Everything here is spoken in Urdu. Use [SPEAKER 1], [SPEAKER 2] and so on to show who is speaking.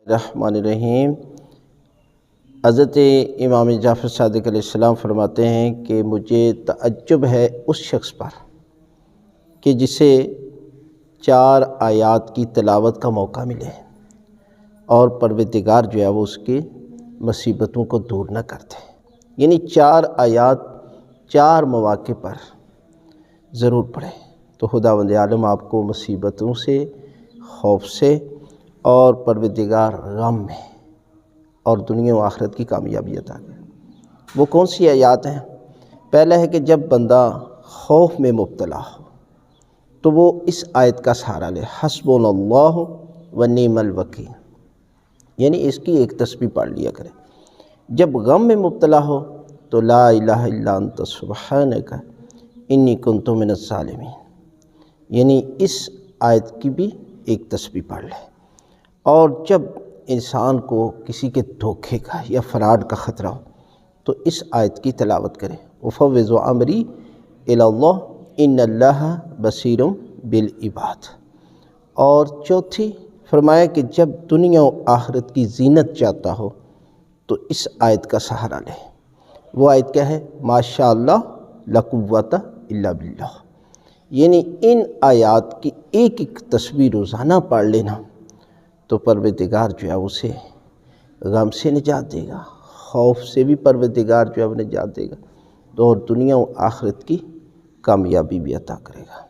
[SPEAKER 1] الرحمن الرحیم۔ حضرت امام جعفر صادق علیہ السلام فرماتے ہیں کہ مجھے تعجب ہے اس شخص پر کہ جسے 4 آیات کی تلاوت کا موقع ملے اور پروردگار جو ہے وہ اس کی مصیبتوں کو دور نہ کرتے۔ یعنی 4 آیات 4 مواقع پر ضرور پڑھے تو خداوند عالم آپ کو مصیبتوں سے، خوف سے اور پروردگار غم میں اور دنیا و آخرت کی کامیابی عطا کرے۔ وہ کون سی آیات ہیں؟ پہلا ہے کہ جب بندہ خوف میں مبتلا ہو تو وہ اس آیت کا سہارا لے، حسبنا اللہ و نعم الوکیل، یعنی اس کی ایک تسبیح پڑھ لیا کرے۔ جب غم میں مبتلا ہو تو لا الہ الا انت سبحانک انی کنت من الظالمین، یعنی اس آیت کی بھی ایک تسبیح پڑھ لے۔ اور جب انسان کو کسی کے دھوکے کا یا فراڈ کا خطرہ ہو تو اس آیت کی تلاوت کرے، وفوض امری الی اللہ ان اللہ بصیر بالعباد۔ اور چوتھی فرمایا کہ جب دنیا و آخرت کی زینت چاہتا ہو تو اس آیت کا سہارا لے۔ وہ آیت کیا ہے؟ ما شاء اللہ لا قوت الا باللہ، یعنی ان آیات کی ایک ایک تسبیح روزانہ پڑھ لینا تو پروردگار جو ہے اسے غم سے نجات دے گا، خوف سے بھی پروردگار جو ہے وہ نجات دے گا، اور دنیا و آخرت کی کامیابی بھی عطا کرے گا۔